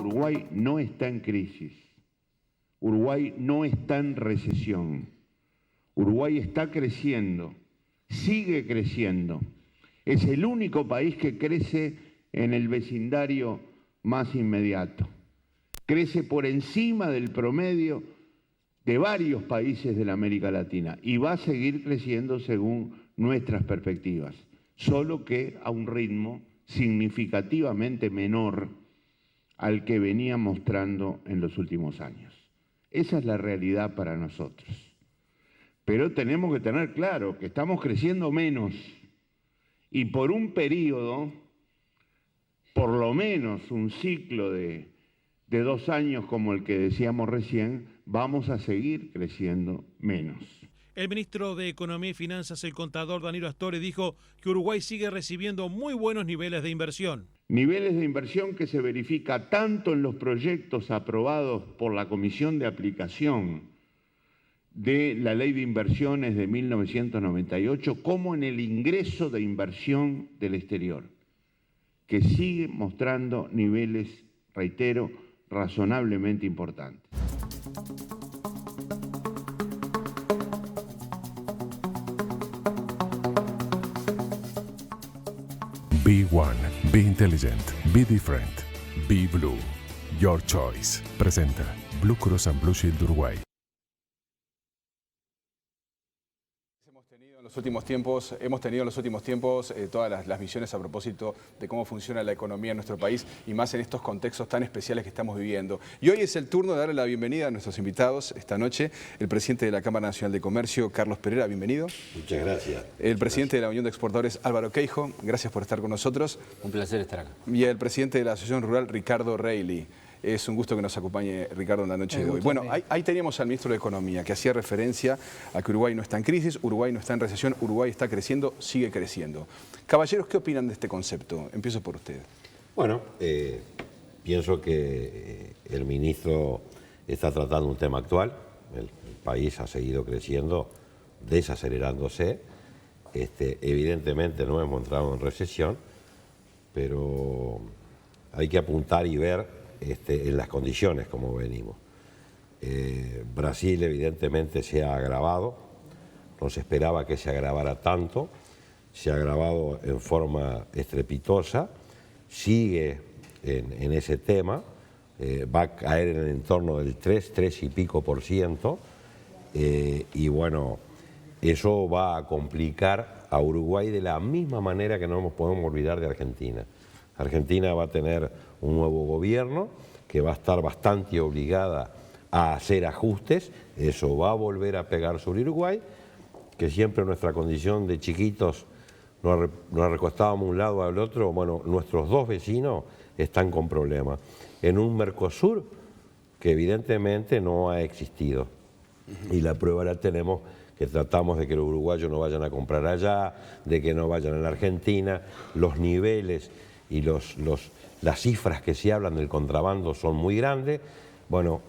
Uruguay no está en crisis. Uruguay no está en recesión. Uruguay está creciendo, sigue creciendo. Es el único país que crece en el vecindario más inmediato. Crece por encima del promedio de varios países de la América Latina y va a seguir creciendo según nuestras perspectivas, solo que a un ritmo significativamente menor al que venía mostrando en los últimos años. Esa es la realidad para nosotros. Pero tenemos que tener claro que estamos creciendo menos y por un periodo, por lo menos un ciclo de 2 años como el que decíamos recién, vamos a seguir creciendo menos. El ministro de Economía y Finanzas, el contador Danilo Astorre, dijo que Uruguay sigue recibiendo muy buenos niveles de inversión. Niveles de inversión que se verifica tanto en los proyectos aprobados por la Comisión de Aplicación de la Ley de Inversiones de 1998 como en el ingreso de inversión del exterior, que sigue mostrando niveles, reitero, razonablemente importantes. Be One, Be Intelligent, Be Different, Be Blue. Your Choice. Presenta Blue Cross and Blue Shield Uruguay. Hemos tenido en los últimos tiempos todas las visiones a propósito de cómo funciona la economía en nuestro país y más en estos contextos tan especiales que estamos viviendo. Y hoy es el turno de darle la bienvenida a nuestros invitados esta noche, el presidente de la Cámara Nacional de Comercio, Carlos Pereira, bienvenido. Muchas gracias. El presidente de la Unión de Exportadores, Álvaro Queijo, gracias por estar con nosotros. Un placer estar acá. Y el presidente de la Asociación Rural, Ricardo Reilly. Es un gusto que nos acompañe Ricardo en la noche de hoy. Bueno, ahí teníamos al ministro de Economía que hacía referencia a que Uruguay no está en crisis, Uruguay no está en recesión, Uruguay está creciendo, sigue creciendo. Caballeros, ¿qué opinan de este concepto? Empiezo por usted. Bueno, pienso que el ministro está tratando un tema actual. El país ha seguido creciendo, desacelerándose. Evidentemente no hemos entrado en recesión, pero hay que apuntar y ver en las condiciones como venimos. Brasil evidentemente se ha agravado, no se esperaba que se agravara tanto, se ha agravado en forma estrepitosa, sigue en ese tema, va a caer en el entorno del 3 y pico %, y bueno, eso va a complicar a Uruguay de la misma manera que no nos podemos olvidar de Argentina. Argentina va a tener un nuevo gobierno que va a estar bastante obligada a hacer ajustes, eso va a volver a pegar sobre Uruguay, que siempre en nuestra condición de chiquitos nos recostábamos un lado al otro. Bueno, nuestros dos vecinos están con problemas. En un Mercosur que evidentemente no ha existido. Y la prueba la tenemos que tratamos de que los uruguayos no vayan a comprar allá, de que no vayan a la Argentina, los niveles y las cifras que se hablan del contrabando son muy grandes. Bueno,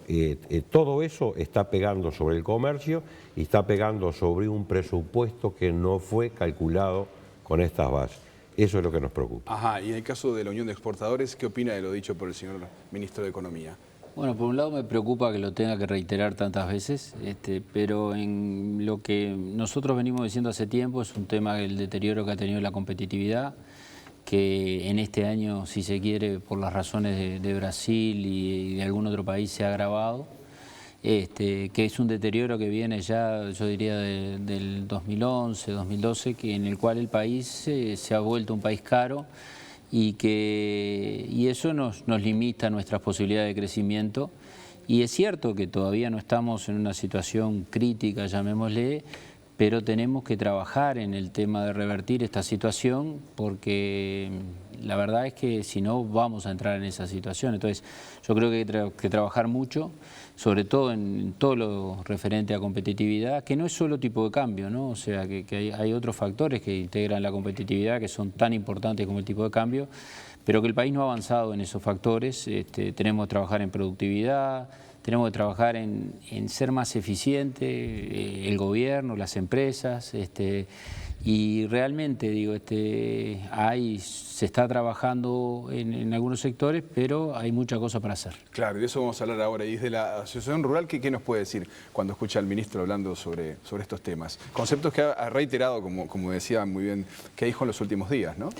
todo eso está pegando sobre el comercio y está pegando sobre un presupuesto que no fue calculado con estas bases. Eso es lo que nos preocupa. Ajá, y en el caso de la Unión de Exportadores, ¿qué opina de lo dicho por el señor ministro de Economía? Bueno, por un lado me preocupa que lo tenga que reiterar tantas veces, pero en lo que nosotros venimos diciendo hace tiempo es un tema del deterioro que ha tenido la competitividad, que en este año, si se quiere, por las razones de Brasil y de algún otro país se ha agravado, que es un deterioro que viene ya, yo diría, del 2011, 2012, en el cual el país se ha vuelto un país caro y eso nos limita nuestras posibilidades de crecimiento. Y es cierto que todavía no estamos en una situación crítica, llamémosle, pero tenemos que trabajar en el tema de revertir esta situación porque la verdad es que si no vamos a entrar en esa situación. Entonces yo creo que hay que trabajar mucho, sobre todo en todo lo referente a competitividad, que no es solo tipo de cambio, ¿no? O sea, que hay otros factores que integran la competitividad que son tan importantes como el tipo de cambio, pero que el país no ha avanzado en esos factores. Tenemos que trabajar en productividad, tenemos que trabajar en ser más eficiente, el gobierno, las empresas, y realmente, digo, se está trabajando en algunos sectores, pero hay mucha cosa para hacer. Claro, y de eso vamos a hablar ahora. Y desde la Asociación Rural, ¿qué nos puede decir cuando escucha al ministro hablando sobre estos temas? Conceptos que ha reiterado, como decía muy bien, que dijo en los últimos días, ¿no?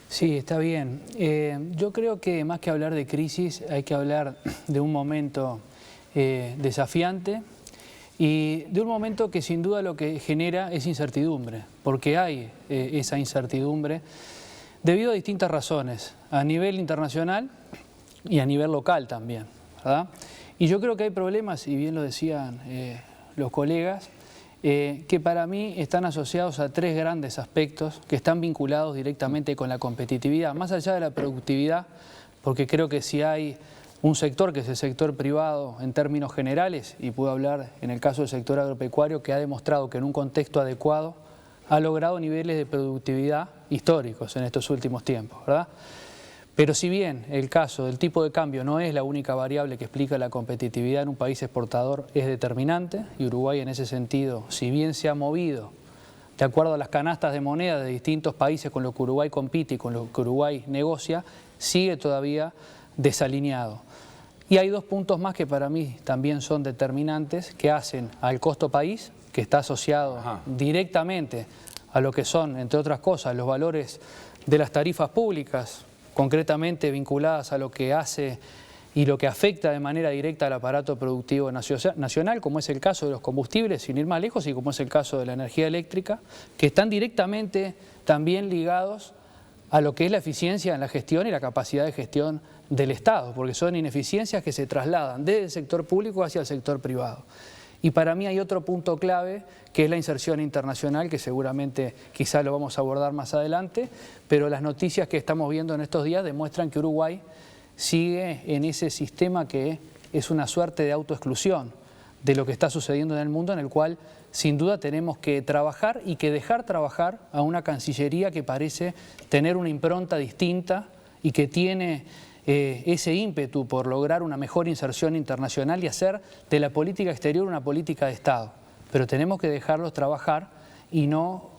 Sí, está bien. Yo creo que más que hablar de crisis, hay que hablar de un momento desafiante y de un momento que sin duda lo que genera es incertidumbre, porque hay esa incertidumbre debido a distintas razones, a nivel internacional y a nivel local también, ¿verdad? Y yo creo que hay problemas, y bien lo decían los colegas, que para mí están asociados a tres grandes aspectos que están vinculados directamente con la competitividad, más allá de la productividad, porque creo que si hay un sector, que es el sector privado en términos generales, y puedo hablar en el caso del sector agropecuario, que ha demostrado que en un contexto adecuado ha logrado niveles de productividad históricos en estos últimos tiempos, ¿verdad? Pero si bien el caso del tipo de cambio no es la única variable que explica la competitividad en un país exportador, es determinante, y Uruguay en ese sentido, si bien se ha movido de acuerdo a las canastas de moneda de distintos países con los que Uruguay compite y con los que Uruguay negocia, sigue todavía desalineado. Y hay dos puntos más que para mí también son determinantes, que hacen al costo país, que está asociado directamente a lo que son, entre otras cosas, los valores de las tarifas públicas, concretamente vinculadas a lo que hace y lo que afecta de manera directa al aparato productivo nacional, como es el caso de los combustibles, sin ir más lejos, y como es el caso de la energía eléctrica, que están directamente también ligados a lo que es la eficiencia en la gestión y la capacidad de gestión del Estado, porque son ineficiencias que se trasladan desde el sector público hacia el sector privado. Y para mí hay otro punto clave, que es la inserción internacional, que seguramente quizá lo vamos a abordar más adelante, pero las noticias que estamos viendo en estos días demuestran que Uruguay sigue en ese sistema que es una suerte de autoexclusión de lo que está sucediendo en el mundo, en el cual sin duda tenemos que trabajar y que dejar trabajar a una Cancillería que parece tener una impronta distinta y que tiene ese ímpetu por lograr una mejor inserción internacional y hacer de la política exterior una política de Estado. Pero tenemos que dejarlos trabajar y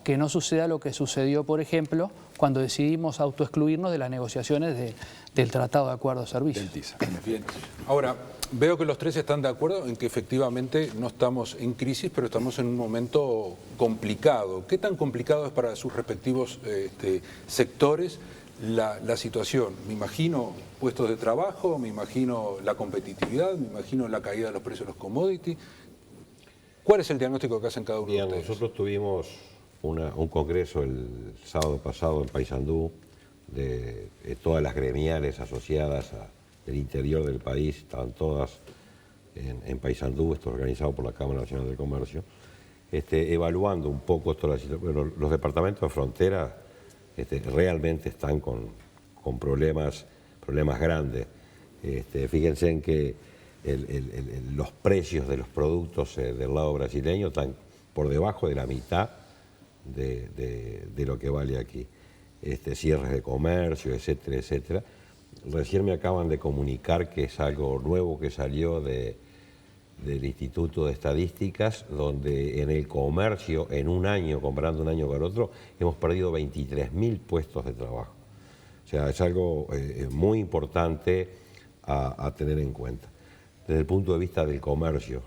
que no suceda lo que sucedió, por ejemplo, cuando decidimos autoexcluirnos de las negociaciones del Tratado de Acuerdo de Servicios. Bien. Ahora, veo que los tres están de acuerdo en que efectivamente no estamos en crisis, pero estamos en un momento complicado. ¿Qué tan complicado es para sus respectivos sectores la situación? Me imagino puestos de trabajo, me imagino la competitividad, me imagino la caída de los precios de los commodities. ¿Cuál es el diagnóstico que hacen cada uno de ustedes? Nosotros tuvimos un congreso el sábado pasado en Paysandú de todas las gremiales asociadas al interior del país, estaban todas en Paysandú, esto organizado por la Cámara Nacional de Comercio, evaluando un poco toda la situación. Los departamentos de frontera realmente están con problemas grandes. Fíjense en que los precios de los productos del lado brasileño están por debajo de la mitad de lo que vale aquí. Cierres de comercio, etcétera, etcétera. Recién me acaban de comunicar que es algo nuevo que salió del Instituto de Estadísticas, donde en el comercio, en un año, comparando un año con otro, hemos perdido 23.000 puestos de trabajo. O sea, es algo muy importante a tener en cuenta. Desde el punto de vista del comercio,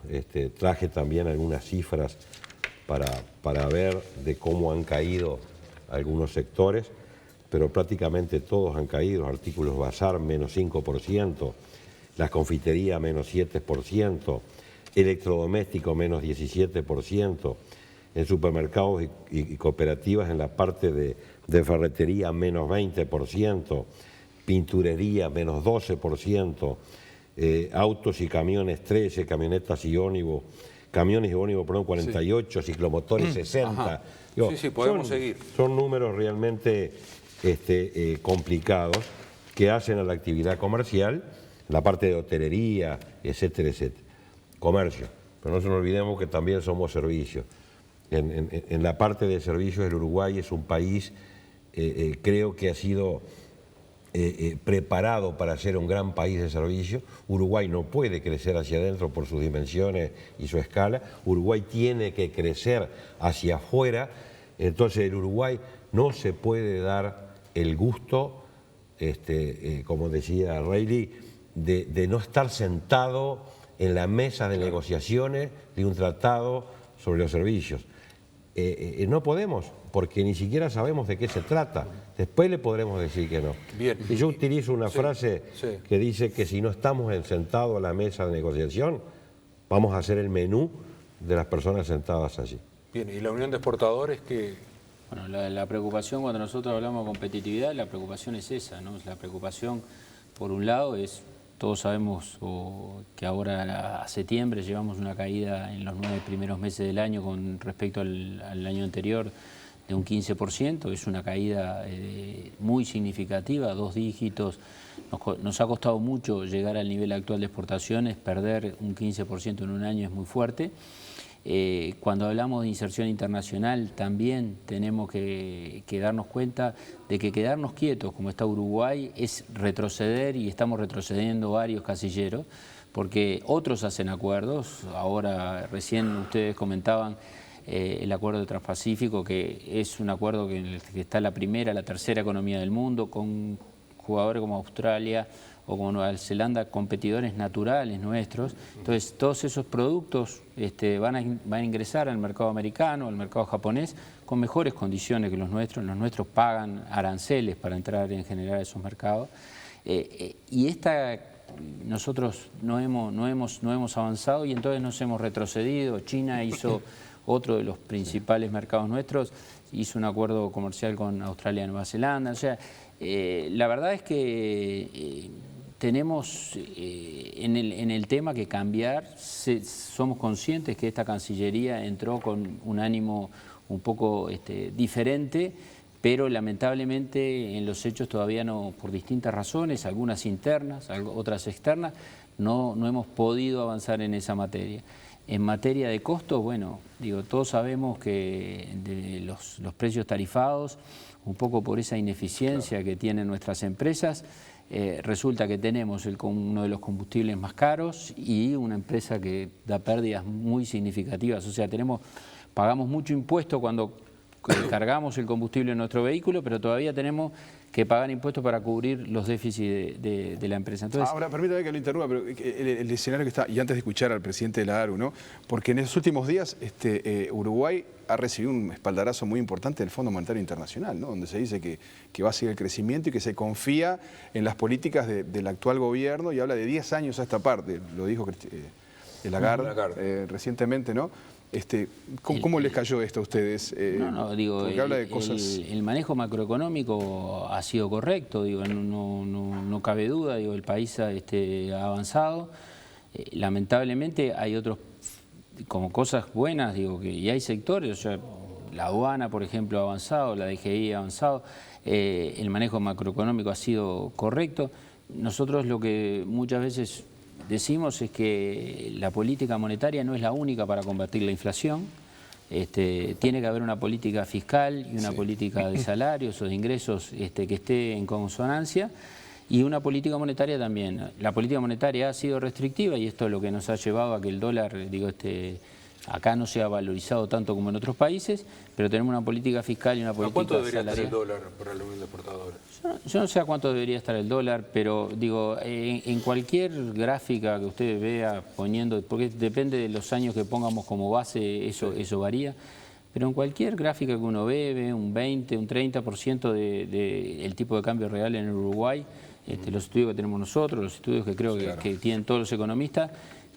traje también algunas cifras para ver de cómo han caído algunos sectores, pero prácticamente todos han caído. Los artículos bazar, menos 5%, las confiterías, menos 7%, electrodomésticos, menos 17%, en supermercados y cooperativas en la parte de ferretería, menos 20%, pinturería, menos 12%, autos y camiones 13, camionetas y ónibus, camiones y ónibus, perdón, 48, sí. Ciclomotores 60. Digo, sí, podemos seguir. Son números realmente complicados que hacen a la actividad comercial, la parte de hotelería, etcétera, etcétera. Comercio, pero no se nos olvidemos que también somos servicios. En la parte de servicios, el Uruguay es un país, creo que ha sido preparado para ser un gran país de servicio. Uruguay no puede crecer hacia adentro por sus dimensiones y su escala. Uruguay tiene que crecer hacia afuera. Entonces el Uruguay no se puede dar el gusto, como decía Reilly, de no estar sentado en la mesa de negociaciones de un tratado sobre los servicios. No podemos, porque ni siquiera sabemos de qué se trata. Después le podremos decir que no. Bien. Y yo utilizo una frase que dice que si no estamos sentados a la mesa de negociación, vamos a hacer el menú de las personas sentadas allí. Bien, ¿y la Unión de Exportadores qué? Bueno, la preocupación cuando nosotros hablamos de competitividad, la preocupación es esa, ¿no? La preocupación, por un lado, es, todos sabemos que ahora a septiembre llevamos una caída en los 9 primeros meses del año con respecto al año anterior de un 15%, es una caída muy significativa, 2 dígitos. Nos ha costado mucho llegar al nivel actual de exportaciones, perder un 15% en un año es muy fuerte. Cuando hablamos de inserción internacional también tenemos que darnos cuenta de que quedarnos quietos como está Uruguay es retroceder, y estamos retrocediendo varios casilleros porque otros hacen acuerdos. Ahora recién ustedes comentaban el acuerdo de Transpacífico, que es un acuerdo en el que está la primera, la tercera economía del mundo, con jugadores como Australia o como Nueva Zelanda, competidores naturales nuestros. Entonces, todos esos productos van a ingresar al mercado americano, al mercado japonés, con mejores condiciones que los nuestros. Los nuestros pagan aranceles para entrar en general a esos mercados. Y nosotros no hemos avanzado, y entonces nos hemos retrocedido. China hizo, otro de los principales mercados nuestros, hizo un acuerdo comercial con Australia y Nueva Zelanda. O sea, la verdad es que tenemos en el tema que cambiar. Somos conscientes que esta Cancillería entró con un ánimo un poco diferente, pero lamentablemente en los hechos todavía no, por distintas razones, algunas internas, otras externas, no hemos podido avanzar en esa materia. En materia de costos, bueno, todos sabemos que de los precios tarifados, un poco por esa ineficiencia que tienen nuestras empresas, resulta que tenemos uno de los combustibles más caros y una empresa que da pérdidas muy significativas. O sea, pagamos mucho impuesto cuando cargamos el combustible en nuestro vehículo, pero todavía tenemos que pagar impuestos para cubrir los déficits de la empresa. Entonces, ahora, permítame que lo interrumpa, pero el escenario que está, y antes de escuchar al presidente de la ARU, ¿no? Porque en esos últimos días Uruguay ha recibido un espaldarazo muy importante del Fondo Monetario Internacional, ¿no? Donde se dice que va a seguir el crecimiento y que se confía en las políticas del actual gobierno, y habla de 10 años a esta parte, lo dijo Lagarde recientemente, ¿no? ¿Cómo les cayó esto a ustedes? Porque habla de cosas... El manejo macroeconómico ha sido correcto, no cabe duda, el país ha avanzado. Lamentablemente hay otros, como cosas buenas, y hay sectores, o sea, la aduana, por ejemplo, ha avanzado, la DGI ha avanzado, el manejo macroeconómico ha sido correcto. Nosotros lo que muchas veces decimos es que la política monetaria no es la única para combatir la inflación. Tiene que haber una política fiscal y una política de salarios o de ingresos que esté en consonancia, y una política monetaria también. La política monetaria ha sido restrictiva, y esto es lo que nos ha llevado a que el dólar, acá no se ha valorizado tanto como en otros países, pero tenemos una política fiscal y una política salarial. ¿A cuánto debería estar el dólar para la Unión de Exportadores? Yo no sé a cuánto debería estar el dólar, pero en cualquier gráfica que usted vea poniendo, porque depende de los años que pongamos como base, eso varía, pero en cualquier gráfica que uno ve un 20, un 30% del tipo de cambio real en Uruguay, los estudios que tenemos nosotros, los estudios que creo que tienen todos los economistas,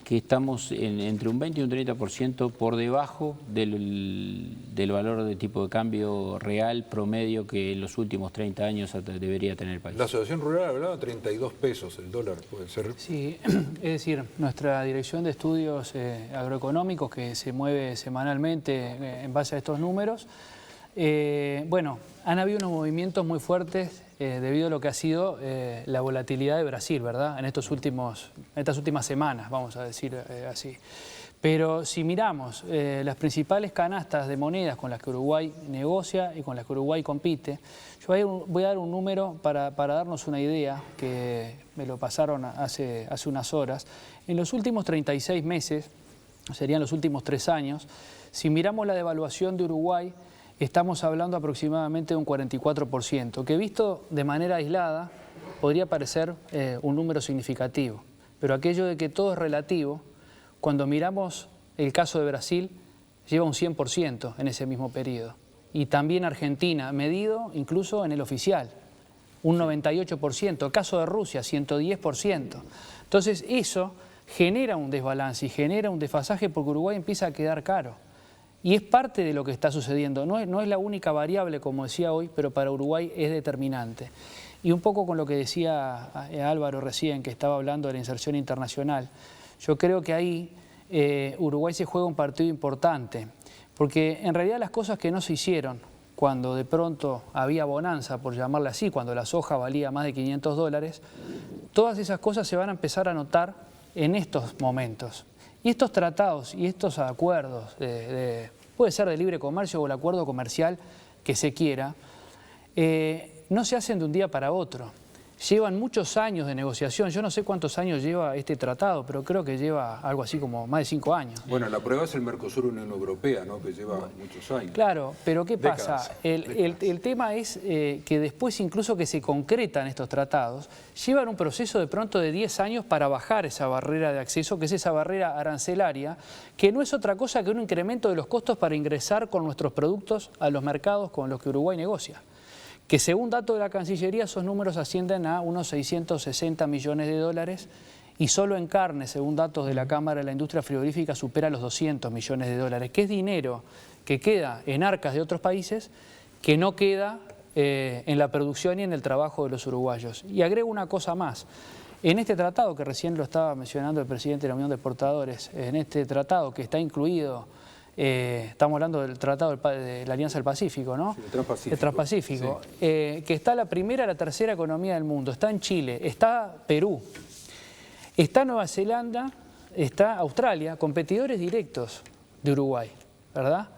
que estamos entre un 20 y un 30% por debajo del valor de tipo de cambio real promedio que en los últimos 30 años debería tener el país. La Asociación Rural hablaba de 32 pesos el dólar, ¿puede ser? Sí, es decir, nuestra Dirección de Estudios Agroeconómicos, que se mueve semanalmente en base a estos números, han habido unos movimientos muy fuertes debido a lo que ha sido la volatilidad de Brasil, ¿verdad? En estas últimas semanas, vamos a decir así. Pero si miramos las principales canastas de monedas con las que Uruguay negocia y con las que Uruguay compite, yo voy a dar un número para darnos una idea, que me lo pasaron hace unas horas. En los últimos 36 meses, serían los últimos 3 años, si miramos la devaluación de Uruguay, estamos hablando aproximadamente de un 44%, que visto de manera aislada podría parecer un número significativo. Pero aquello de que todo es relativo, cuando miramos el caso de Brasil, lleva un 100% en ese mismo periodo. Y también Argentina, medido incluso en el oficial, un 98%. El caso de Rusia, 110%. Entonces eso genera un desbalance y genera un desfasaje porque Uruguay empieza a quedar caro. Y es parte de lo que está sucediendo. No es la única variable, como decía hoy, pero para Uruguay es determinante. Y un poco con lo que decía Álvaro recién, que estaba hablando de la inserción internacional, yo creo que ahí Uruguay se juega un partido importante, porque en realidad las cosas que no se hicieron cuando de pronto había bonanza, por llamarla así, cuando la soja valía más de $500, todas esas cosas se van a empezar a notar en estos momentos. Y estos tratados y estos acuerdos, puede ser de libre comercio o el acuerdo comercial que se quiera, no se hacen de un día para otro. Llevan muchos años de negociación. Yo no sé cuántos años lleva este tratado, pero creo que lleva algo así como más de 5 años. Bueno, la prueba es el Mercosur-Unión Europea, ¿no? Que lleva muchos años. Claro, pero ¿qué pasa? El tema es que después incluso que se concretan estos tratados, llevan un proceso de pronto de 10 años para bajar esa barrera de acceso, que es esa barrera arancelaria, que no es otra cosa que un incremento de los costos para ingresar con nuestros productos a los mercados con los que Uruguay negocia. Que según datos de la Cancillería esos números ascienden a unos 660 millones de dólares y solo en carne, según datos de la Cámara de la Industria Frigorífica, supera los 200 millones de dólares, que es dinero que queda en arcas de otros países, que no queda en la producción y en el trabajo de los uruguayos. Y agrego una cosa más. En este tratado, que recién lo estaba mencionando el presidente de la Unión de Exportadores, en este tratado que está incluido... estamos hablando del Tratado de la Alianza del Pacífico, ¿no? Sí, el Transpacífico. El Transpacífico, sí. Que está la primera y la tercera economía del mundo. Está en Chile, está Perú, está Nueva Zelanda, está Australia, competidores directos de Uruguay, ¿verdad?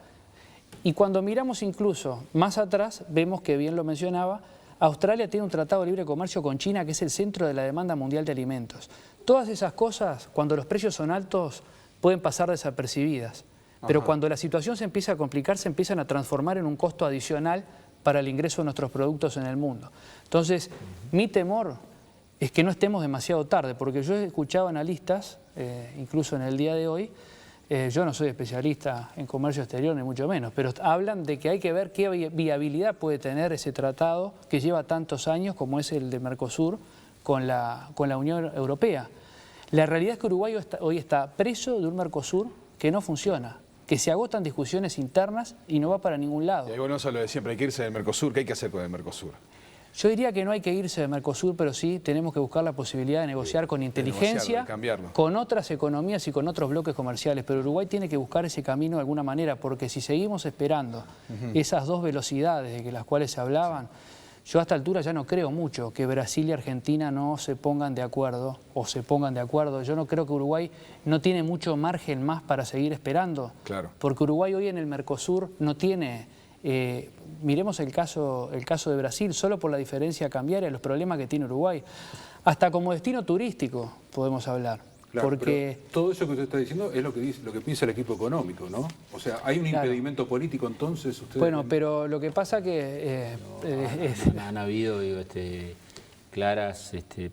Y cuando miramos incluso más atrás, vemos que bien lo mencionaba, Australia tiene un tratado de libre comercio con China que es el centro de la demanda mundial de alimentos. Todas esas cosas, cuando los precios son altos, pueden pasar desapercibidas. Pero cuando la situación se empieza a complicar, se empiezan a transformar en un costo adicional para el ingreso de nuestros productos en el mundo. Entonces, mi temor es que no estemos demasiado tarde, porque yo he escuchado analistas, incluso en el día de hoy, yo no soy especialista en comercio exterior, ni mucho menos, pero hablan de que hay que ver qué viabilidad puede tener ese tratado que lleva tantos años, como es el de Mercosur, con la Unión Europea. La realidad es que Uruguay hoy está preso de un Mercosur que no funciona, que se agotan discusiones internas y no va para ningún lado. Y ahí volvemos a lo de siempre, hay que irse del Mercosur. ¿Qué hay que hacer con el Mercosur? Yo diría que no hay que irse del Mercosur, pero sí tenemos que buscar la posibilidad de negociar con inteligencia, con otras economías y con otros bloques comerciales. Pero Uruguay tiene que buscar ese camino de alguna manera, porque si seguimos esperando esas dos velocidades de las cuales se hablaban, yo a esta altura ya no creo mucho que Brasil y Argentina no se pongan de acuerdo o se pongan de acuerdo. Yo no creo que Uruguay no tiene mucho margen más para seguir esperando. Claro. Porque Uruguay hoy en el Mercosur no tiene... miremos el caso de Brasil, solo por la diferencia cambiaria, los problemas que tiene Uruguay. Hasta como destino turístico podemos hablar. Claro, porque todo eso que usted está diciendo es lo que piensa el equipo económico, ¿no? O sea, ¿hay un impedimento político entonces? Bueno, pero lo que pasa que... Han habido claras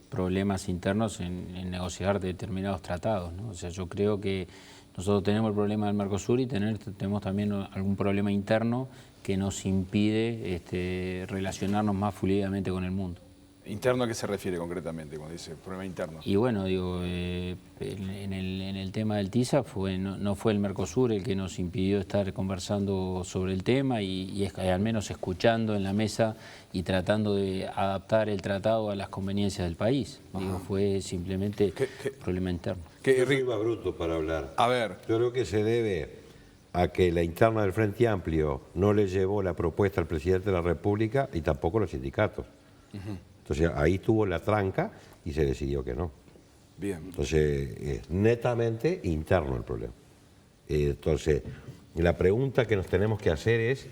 problemas internos en negociar determinados tratados, ¿no? O sea, yo creo que nosotros tenemos el problema del Mercosur y tenemos también algún problema interno que nos impide relacionarnos más fluidamente con el mundo. ¿Interno a qué se refiere concretamente cuando dice problema interno? Y bueno, digo, en el tema del TISA no fue el Mercosur el que nos impidió estar conversando sobre el tema y al menos escuchando en la mesa y tratando de adaptar el tratado a las conveniencias del país. Digo, fue simplemente problema interno. ¿Qué riba bruto para hablar? A ver. Yo creo que se debe a que la interna del Frente Amplio no le llevó la propuesta al presidente de la República y tampoco los sindicatos. Entonces ahí tuvo la tranca y se decidió que no. Bien. Entonces es netamente interno el problema. Entonces, la pregunta que nos tenemos que hacer es,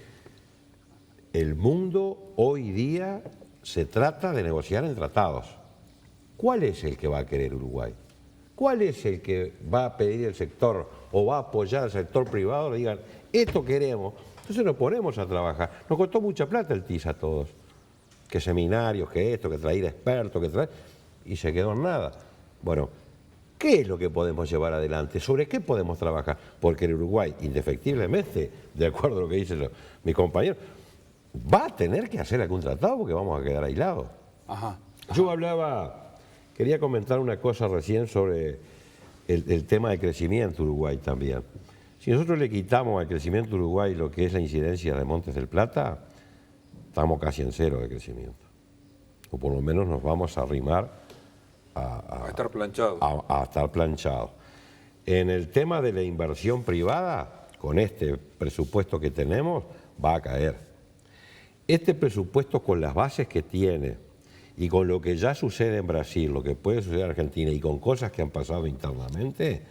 el mundo hoy día se trata de negociar en tratados. ¿Cuál es el que va a querer Uruguay? ¿Cuál es el que va a pedir el sector o va a apoyar al sector privado? Le digan, esto queremos. Entonces nos ponemos a trabajar. Nos costó mucha plata el TIS a todos. Que seminarios, que esto, que traer expertos, que traer... Y se quedó en nada. Bueno, ¿qué es lo que podemos llevar adelante? ¿Sobre qué podemos trabajar? Porque el Uruguay, indefectiblemente, de acuerdo a lo que dicen mis compañeros, va a tener que hacer algún tratado porque vamos a quedar aislados. Ajá. Yo quería comentar una cosa recién sobre el tema de crecimiento Uruguay también. Si nosotros le quitamos al crecimiento Uruguay lo que es la incidencia de Montes del Plata, estamos casi en cero de crecimiento. O por lo menos nos vamos a arrimar a estar planchado. A estar planchado. En el tema de la inversión privada, con este presupuesto que tenemos, va a caer. Este presupuesto, con las bases que tiene y con lo que ya sucede en Brasil, lo que puede suceder en Argentina y con cosas que han pasado internamente,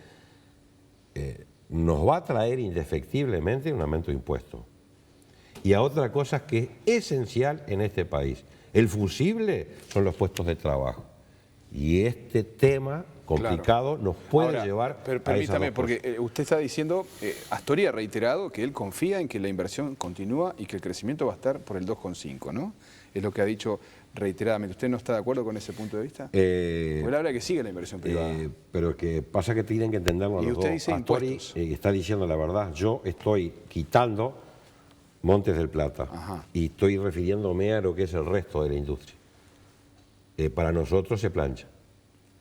nos va a traer indefectiblemente un aumento de impuestos. Y a otra cosa que es esencial en este país. El fusible son los puestos de trabajo. Y este tema complicado nos puede Ahora, llevar permítame, porque usted está diciendo, Astori ha reiterado que él confía en que la inversión continúa y que el crecimiento va a estar por el 2,5, ¿no? Es lo que ha dicho reiteradamente. ¿Usted no está de acuerdo con ese punto de vista? Porque él habla que sigue la inversión privada. Pero que pasa que tienen que entenderlo los dos. Y usted dice Astori está diciendo la verdad. Yo estoy quitando Montes del Plata. Ajá. Y estoy refiriéndome a lo que es el resto de la industria. Para nosotros se plancha.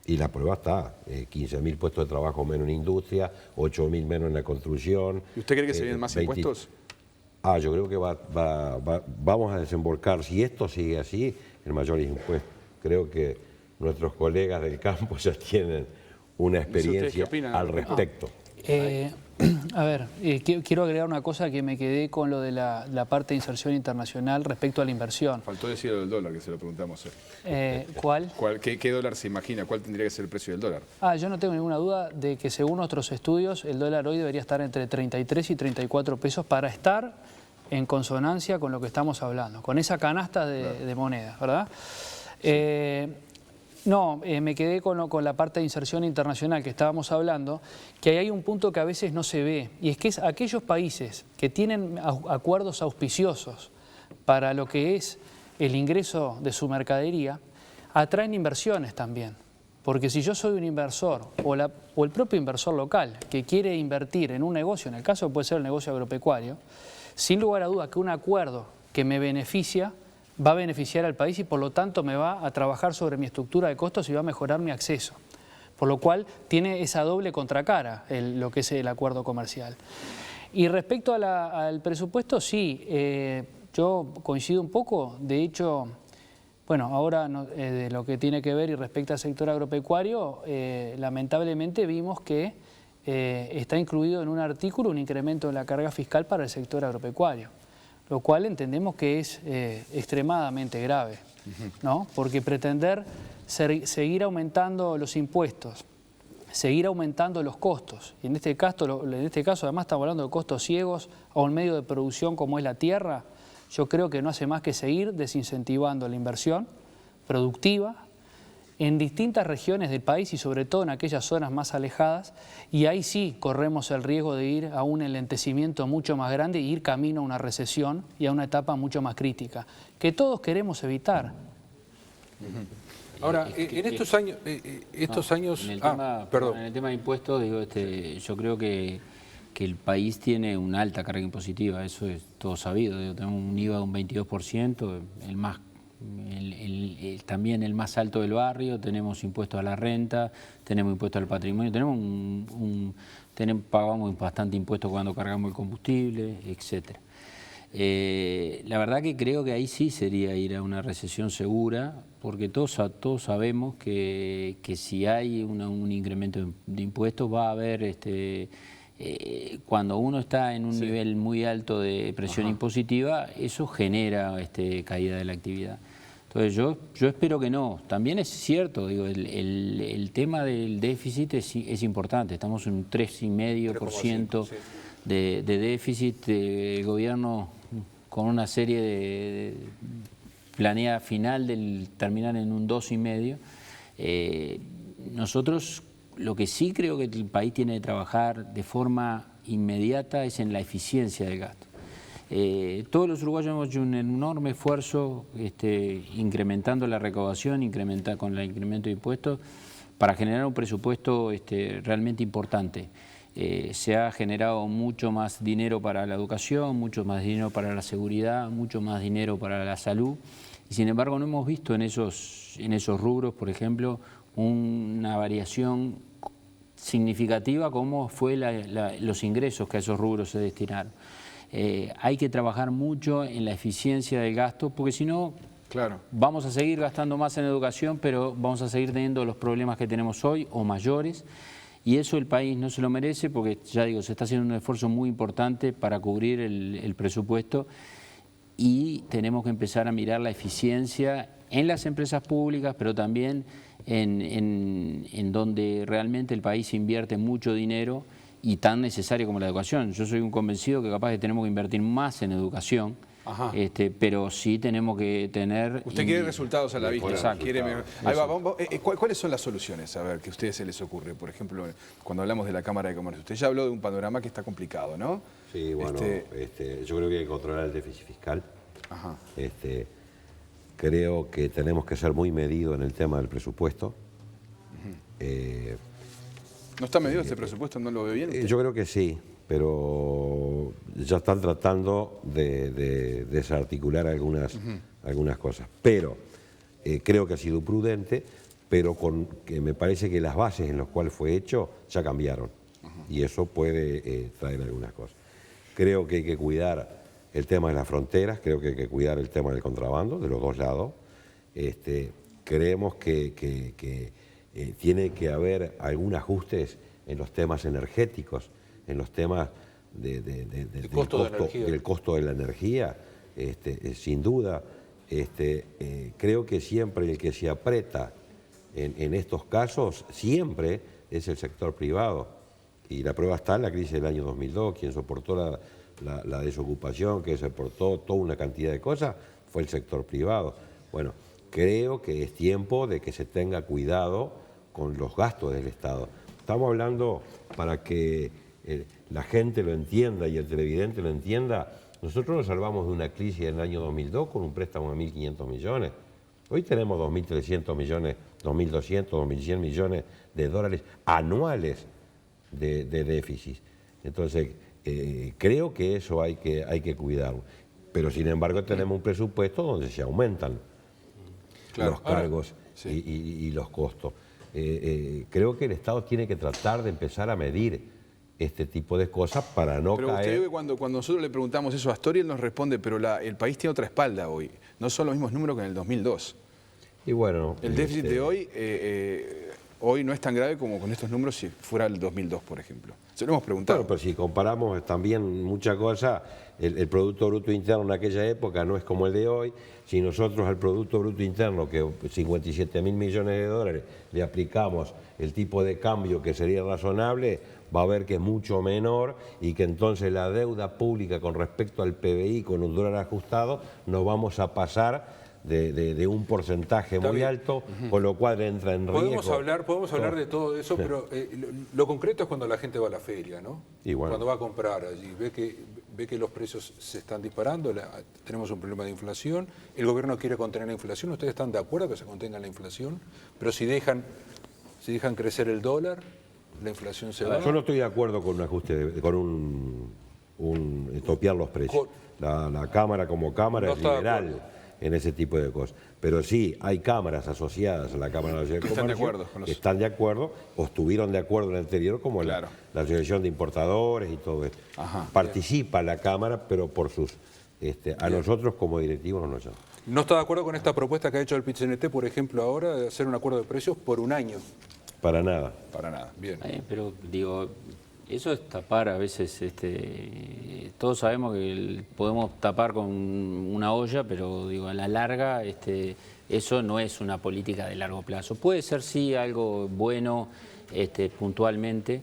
Y la prueba está, 15.000 puestos de trabajo menos en industria, 8.000 menos en la construcción. ¿Y usted cree que se vienen más impuestos? Yo creo que vamos a desembolcar, si esto sigue así, el mayor impuesto. Creo que nuestros colegas del campo ya tienen una experiencia al respecto. A ver, quiero agregar una cosa que me quedé con lo de la parte de inserción internacional respecto a la inversión. Faltó decir lo del dólar, que se lo preguntamos. ¿Cuál? ¿Qué dólar se imagina? ¿Cuál tendría que ser el precio del dólar? Yo no tengo ninguna duda de que según nuestros estudios el dólar hoy debería estar entre 33 y 34 pesos para estar en consonancia con lo que estamos hablando, con esa canasta de monedas, ¿verdad? Sí. Me quedé con la parte de inserción internacional que estábamos hablando, que ahí hay un punto que a veces no se ve, y es que aquellos países que tienen acuerdos auspiciosos para lo que es el ingreso de su mercadería, atraen inversiones también. Porque si yo soy un inversor o el propio inversor local que quiere invertir en un negocio, en el caso puede ser el negocio agropecuario, sin lugar a duda que un acuerdo que me beneficia va a beneficiar al país y por lo tanto me va a trabajar sobre mi estructura de costos y va a mejorar mi acceso. Por lo cual tiene esa doble contracara lo que es el acuerdo comercial. Y respecto al presupuesto, sí, yo coincido un poco. De hecho, bueno, ahora de lo que tiene que ver y respecto al sector agropecuario, lamentablemente vimos que está incluido en un artículo un incremento de la carga fiscal para el sector agropecuario, lo cual entendemos que es extremadamente grave, ¿no? Porque pretender seguir aumentando los impuestos, seguir aumentando los costos, y en este caso además estamos hablando de costos ciegos a un medio de producción como es la tierra, yo creo que no hace más que seguir desincentivando la inversión productiva en distintas regiones del país y sobre todo en aquellas zonas más alejadas, y ahí sí corremos el riesgo de ir a un enlentecimiento mucho más grande e ir camino a una recesión y a una etapa mucho más crítica, que todos queremos evitar. Ahora, en estos años... En el tema de impuestos, yo creo que el país tiene una alta carga impositiva, eso es todo sabido. Tenemos un IVA de un 22%, también el más alto del barrio, tenemos impuestos a la renta, tenemos impuestos al patrimonio, pagamos bastante impuestos cuando cargamos el combustible, etc. La verdad que creo que ahí sí sería ir a una recesión segura, porque todos sabemos que si hay un incremento de impuestos va a haber... cuando uno está en un nivel muy alto de presión impositiva, eso genera caída de la actividad. Entonces yo espero que no. También es cierto, digo, el tema del déficit es importante. Estamos en un 3,5% de déficit. El gobierno con una serie de planea final del terminar en un 2,5%. Nosotros lo que sí creo que el país tiene que trabajar de forma inmediata es en la eficiencia del gasto. Todos los uruguayos hemos hecho un enorme esfuerzo incrementando la recaudación, con el incremento de impuestos, para generar un presupuesto realmente importante. Se ha generado mucho más dinero para la educación, mucho más dinero para la seguridad, mucho más dinero para la salud. Y sin embargo no hemos visto en esos rubros, por ejemplo, una variación significativa como fue los ingresos que a esos rubros se destinaron. Hay que trabajar mucho en la eficiencia del gasto, porque si no, vamos a seguir gastando más en educación, pero vamos a seguir teniendo los problemas que tenemos hoy o mayores, y eso el país no se lo merece, porque ya digo, se está haciendo un esfuerzo muy importante para cubrir el presupuesto, y tenemos que empezar a mirar la eficiencia en las empresas públicas, pero también en donde realmente el país invierte mucho dinero y tan necesario como la educación. Yo soy un convencido que capaz que tenemos que invertir más en educación, pero sí tenemos que tener... Usted quiere resultados a la vista. Exacto. Ahí va, ¿cuáles son las soluciones, a ver, que a ustedes se les ocurre? Por ejemplo, cuando hablamos de la Cámara de Comercio, usted ya habló de un panorama que está complicado, ¿no? Sí, bueno, yo creo que hay que controlar el déficit fiscal. Creo que tenemos que ser muy medidos en el tema del presupuesto. ¿No está medido este presupuesto? ¿No lo ve bien? Yo creo que sí, pero ya están tratando de desarticular algunas cosas. Pero creo que ha sido prudente, pero que me parece que las bases en las cuales fue hecho ya cambiaron. Y eso puede traer algunas cosas. Creo que hay que cuidar el tema de las fronteras, creo que hay que cuidar el tema del contrabando, de los dos lados. Creemos que tiene que haber algún ajustes en los temas energéticos, en los temas del costo de la energía, sin duda. Creo que siempre el que se aprieta en estos casos, siempre es el sector privado. Y la prueba está en la crisis del año 2002, quien soportó la desocupación, que soportó toda una cantidad de cosas, fue el sector privado. Bueno, creo que es tiempo de que se tenga cuidado con los gastos del Estado. Estamos hablando, para que la gente lo entienda y el televidente lo entienda, nosotros nos salvamos de una crisis en el año 2002 con un préstamo de 1.500 millones. Hoy tenemos 2.300 millones, 2.200, 2.100 millones de dólares anuales de déficit. Entonces, creo que eso hay que cuidarlo. Pero sin embargo tenemos un presupuesto donde se aumentan los cargos y los costos. Creo que el Estado tiene que tratar de empezar a medir este tipo de cosas para no caer... Pero usted ve que cuando nosotros le preguntamos eso a Astori, él nos responde, pero el país tiene otra espalda hoy. No son los mismos números que en el 2002. Y bueno... El déficit de hoy no es tan grave como con estos números si fuera el 2002, por ejemplo. Se lo hemos preguntado. Claro, pero si comparamos también muchas cosas, el Producto Bruto Interno en aquella época no es como el de hoy. Si nosotros al Producto Bruto Interno, que 57.000 millones de dólares, le aplicamos el tipo de cambio que sería razonable, va a ver que es mucho menor y que entonces la deuda pública con respecto al PBI con un dólar ajustado nos vamos a pasar de un porcentaje muy alto, con lo cual entra en riesgo. Podemos hablar de todo eso, pero lo concreto es cuando la gente va a la feria, ¿no? Y bueno. Cuando va a comprar allí, ve que los precios se están disparando, tenemos un problema de inflación, el gobierno quiere contener la inflación, ¿ustedes están de acuerdo que se contenga la inflación? Pero si dejan crecer el dólar, la inflación se va. Yo no estoy de acuerdo con un ajuste, topear los precios. La Cámara como Cámara es liberal en ese tipo de cosas. Pero sí, hay cámaras asociadas a la Cámara Nacional de Comercio que están de acuerdo, o estuvieron de acuerdo en el anterior, como la Asociación de Importadores y todo esto. Participa la Cámara, pero por sus... a nosotros como directivos no nos llaman. ¿No está de acuerdo con esta propuesta que ha hecho el PIT-CNT, por ejemplo, ahora, de hacer un acuerdo de precios por un año? Para nada. Para nada, bien. Pero digo, Eso es tapar a veces, todos sabemos que podemos tapar con una olla, pero digo, a la larga eso no es una política de largo plazo. Puede ser sí algo bueno puntualmente,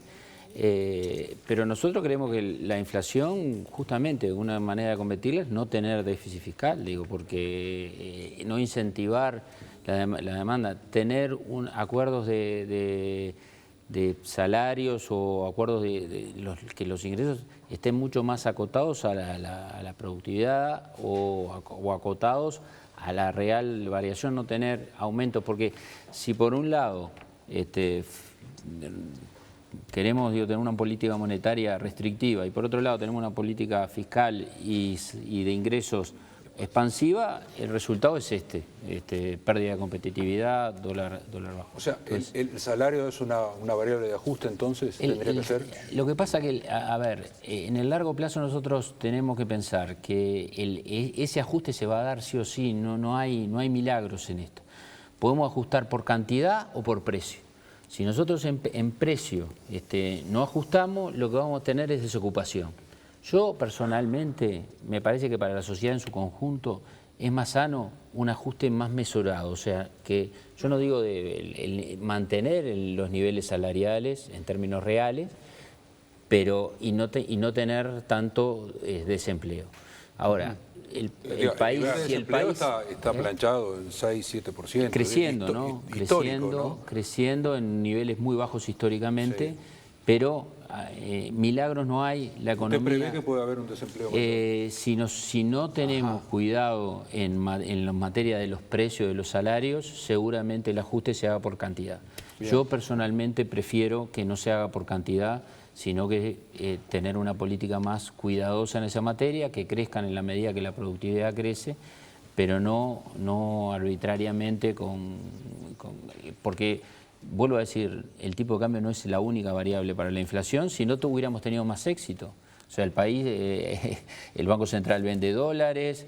pero nosotros creemos que la inflación, justamente una manera de combatirla es no tener déficit fiscal, digo, porque no incentivar la demanda, tener acuerdos de salarios o acuerdos que los ingresos estén mucho más acotados a la productividad o acotados a la real variación, no tener aumentos, porque si por un lado queremos tener una política monetaria restrictiva y por otro lado tenemos una política fiscal y de ingresos expansiva, el resultado es pérdida de competitividad, dólar bajo. O sea, ¿el salario es una variable de ajuste entonces? ¿Tendría que ser? Lo que pasa que, a ver, en el largo plazo nosotros tenemos que pensar que ese ajuste se va a dar sí o sí, no hay milagros en esto. Podemos ajustar por cantidad o por precio. Si nosotros en precio no ajustamos, lo que vamos a tener es desocupación. Yo personalmente me parece que para la sociedad en su conjunto es más sano un ajuste más mesurado, o sea, que yo no digo de mantener los niveles salariales en términos reales, pero y no tener tanto desempleo. Ahora, el país está planchado en 6-7%. Creciendo, ¿no? Creciendo en niveles muy bajos históricamente, sí. Pero milagros no hay, la economía... ¿Usted prevé que puede haber un desempleo mayor? Si no tenemos cuidado en la materia de los precios de los salarios, seguramente el ajuste se haga por cantidad. Bien. Yo personalmente prefiero que no se haga por cantidad, sino que tener una política más cuidadosa en esa materia, que crezcan en la medida que la productividad crece, pero no arbitrariamente porque... Vuelvo a decir, el tipo de cambio no es la única variable para la inflación, si no hubiéramos tenido más éxito. O sea, el país, el Banco Central vende dólares,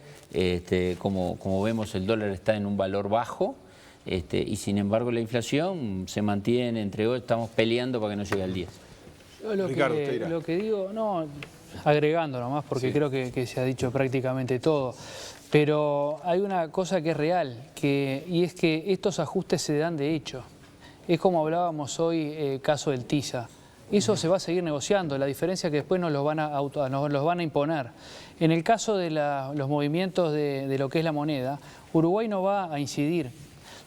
como vemos el dólar está en un valor bajo, y sin embargo la inflación se mantiene estamos peleando para que no llegue al 10. Yo lo que digo, no, agregando nomás, porque creo que se ha dicho prácticamente todo. Pero hay una cosa que es real, y es que estos ajustes se dan de hecho. Es como hablábamos hoy, caso del TISA. Eso se va a seguir negociando, la diferencia es que después nos los van a imponer. En el caso de los movimientos de lo que es la moneda, Uruguay no va a incidir.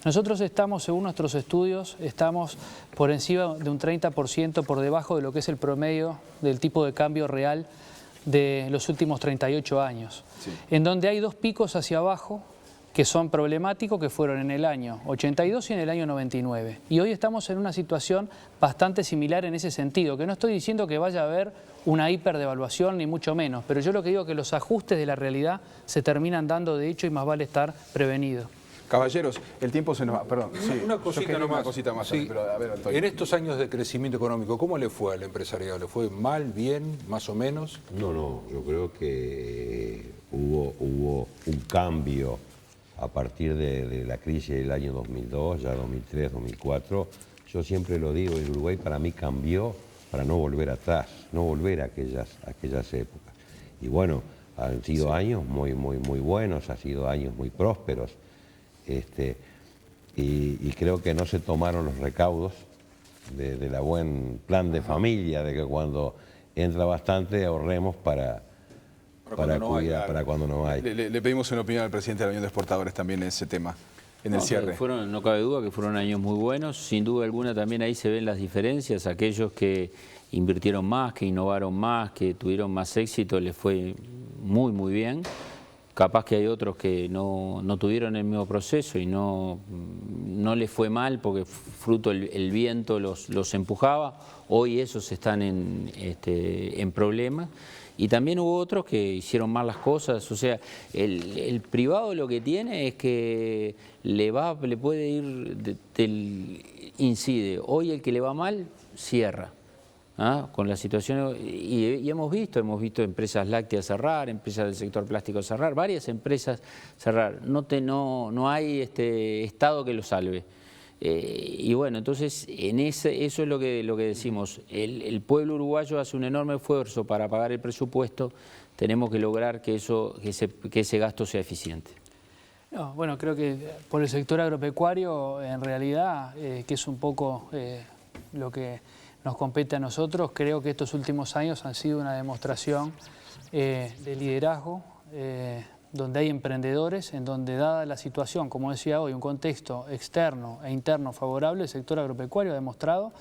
Nosotros estamos, según nuestros estudios, estamos por encima de un 30% por debajo de lo que es el promedio del tipo de cambio real de los últimos 38 años. Sí. En donde hay dos picos hacia abajo, que son problemáticos, que fueron en el año 82 y en el año 99. Y hoy estamos en una situación bastante similar en ese sentido, que no estoy diciendo que vaya a haber una hiperdevaluación, ni mucho menos, pero yo lo que digo es que los ajustes de la realidad se terminan dando de hecho y más vale estar prevenido. Caballeros, el tiempo se nos va, perdón. Una cosita más. Sí. Pero, a ver, en estos años de crecimiento económico, ¿cómo le fue al empresariado? ¿Le fue mal, bien, más o menos? No, yo creo que hubo un cambio a partir de la crisis del año 2002, ya 2003, 2004. Yo siempre lo digo, el Uruguay para mí cambió para no volver atrás, no volver a aquellas épocas. Y bueno, han sido años muy buenos, han sido años muy prósperos. Y creo que no se tomaron los recaudos de la buen plan de familia, de que cuando entra bastante ahorremos para cuando no hay. Le pedimos una opinión al presidente de la Unión de Exportadores también en ese tema, en el cierre. No cabe duda que fueron años muy buenos, sin duda alguna también ahí se ven las diferencias, aquellos que invirtieron más, que innovaron más, que tuvieron más éxito, les fue muy bien. Capaz que hay otros que no tuvieron el mismo proceso y no les fue mal porque fruto el viento los empujaba. Hoy esos están en problemas. Y también hubo otros que hicieron mal las cosas. O sea, el privado lo que tiene es que le puede ir, incide. Hoy el que le va mal, cierra. Con la situación, y hemos visto empresas lácteas cerrar, empresas del sector plástico cerrar, varias empresas cerrar. No hay Estado que lo salve. Y bueno, entonces eso es lo que decimos. El pueblo uruguayo hace un enorme esfuerzo para pagar el presupuesto. Tenemos que lograr que ese gasto sea eficiente. No, bueno, creo que por el sector agropecuario, en realidad, que es un poco lo que nos compete a nosotros, creo que estos últimos años han sido una demostración de liderazgo, donde hay emprendedores, en donde dada la situación, como decía hoy, un contexto externo e interno favorable, el sector agropecuario ha demostrado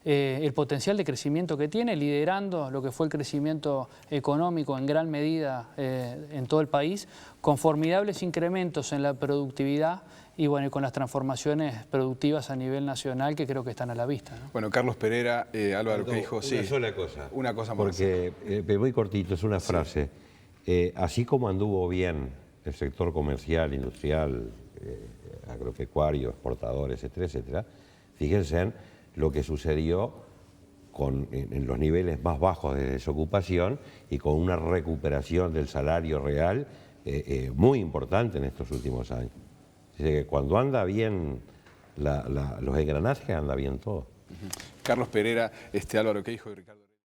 el potencial de crecimiento que tiene, liderando lo que fue el crecimiento económico en gran medida en todo el país, con formidables incrementos en la productividad y bueno, y con las transformaciones productivas a nivel nacional que creo que están a la vista, ¿no? Bueno, Carlos Pereira, Álvaro Queijo, sí. Una sola cosa. Una cosa más. Porque, muy cortito, es una frase. Así como anduvo bien el sector comercial, industrial, agropecuario, exportadores, etcétera, etcétera, fíjense en lo que sucedió en los niveles más bajos de desocupación y con una recuperación del salario real muy importante en estos últimos años. Así que cuando anda bien los engranajes, anda bien todo. Carlos Pereira, Álvaro Queijo y Ricardo...